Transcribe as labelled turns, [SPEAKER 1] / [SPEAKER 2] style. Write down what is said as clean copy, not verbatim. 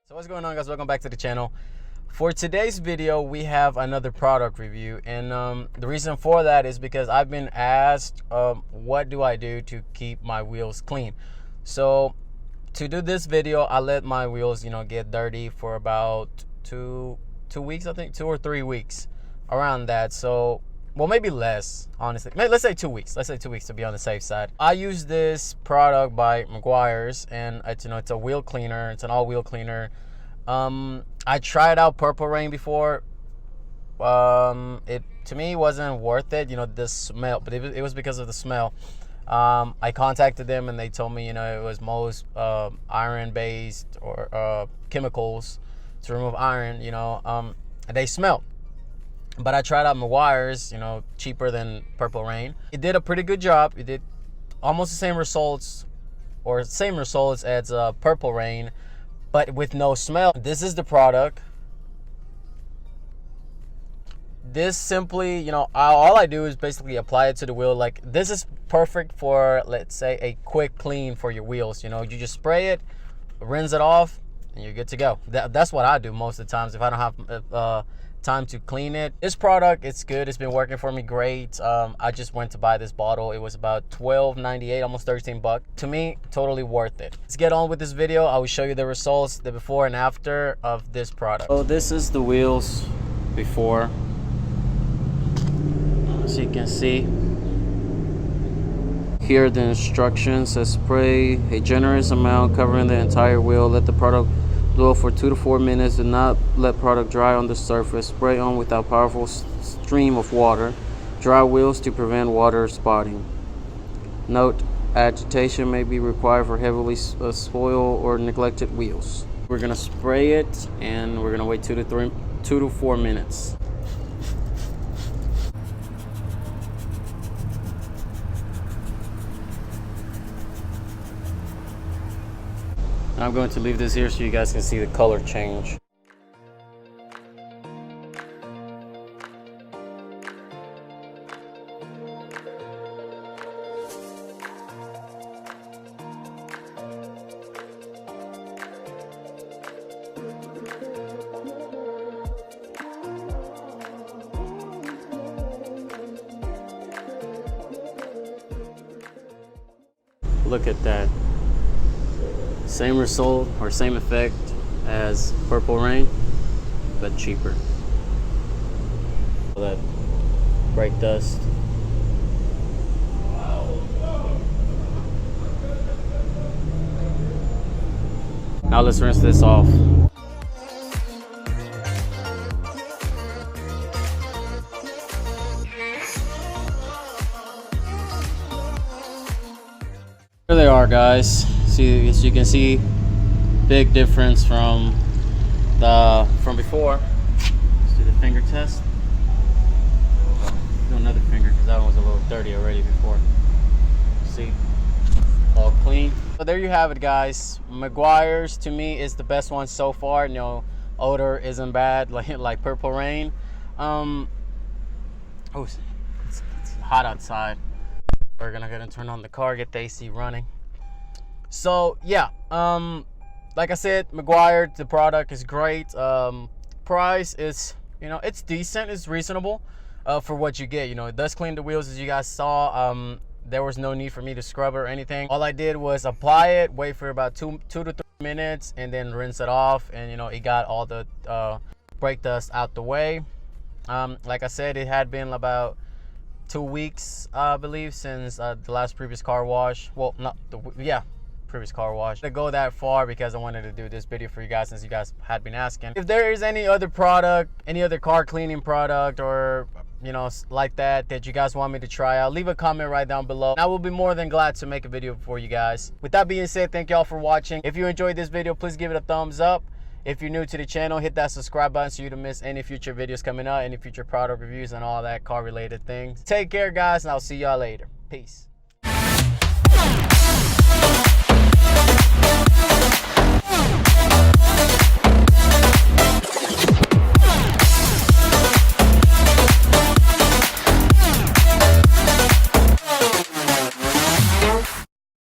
[SPEAKER 1] So what's going on, guys? Welcome back to the channel. For today's video, we have another product review, and the reason for that is because I've been asked what do I do to keep my wheels clean. So to do this video, I let my wheels get dirty for about two weeks, I think 2 or 3 weeks, around that. So well, maybe less, honestly. Let's say 2 weeks. Let's say 2 weeks to be on the safe side. I use this product by Meguiar's, and it's a wheel cleaner. It's an all-wheel cleaner. I tried out Purple Rain before. It to me wasn't worth it. The smell, but it was because of the smell. I contacted them and they told me it was most iron-based or chemicals to remove iron. They smell. But I tried out Meguiar's, cheaper than Purple Rain. It did a pretty good job. It did almost the same results, or same results as Purple Rain, but with no smell. This is the product. This simply, all I do is basically apply it to the wheel. Like, this is perfect for, let's say, a quick clean for your wheels. You just spray it, rinse it off, and you're good to go. That's what I do most of the times if I don't have time to clean it. This product, it's good. It's been working for me great. I just went to buy this bottle. It was about $12.98, almost 13 bucks. To me, totally worth it. Let's get on with this video. I will show you the results, the before and after of this product. So this is the wheels before. As you can see, here are the instructions. Says spray a generous amount covering the entire wheel. Let the product blow for 2 to 4 minutes. Do not let product dry on the surface. Spray on without powerful stream of water. Dry wheels to prevent water spotting. Note: agitation may be required for heavily spoiled or neglected wheels. We're gonna spray it and we're gonna wait 2 to 4 minutes. I'm going to leave this here so you guys can see the color change. Look at that. Same result or same effect as Purple Rain, but cheaper. That brake dust. Now let's rinse this off. Here they are, guys. See, as you can see, big difference from before. Let's do the finger test. Do another finger because that one was a little dirty already before. See, all clean. So there you have it, guys. Meguiar's to me is the best one so far. Odor isn't bad like Purple Rain. Oh, it's hot outside. We're gonna go and turn on the car, get the AC running. So yeah, like I said, Meguiar, the product is great. Price is, it's decent, it's reasonable for what you get. It does clean the wheels, as you guys saw. There was no need for me to scrub or anything. All I did was apply it, wait for about 2 to 3 minutes, and then rinse it off. And it got all the brake dust out the way. Like I said, it had been about 2 weeks, I believe, since the last previous car wash. Well, previous car wash. To go that far because I wanted to do this video for you guys, since you guys had been asking. If there is any other product, any other car cleaning product, or like that you guys want me to try out, leave a comment right down below. I will be more than glad to make a video for you guys. With that being said, thank y'all for watching. If you enjoyed this video, please give it a thumbs up. If you're new to the channel, hit that subscribe button so you don't miss any future videos coming out, any future product reviews and all that car related things. Take care, guys, and I'll see y'all later. Peace.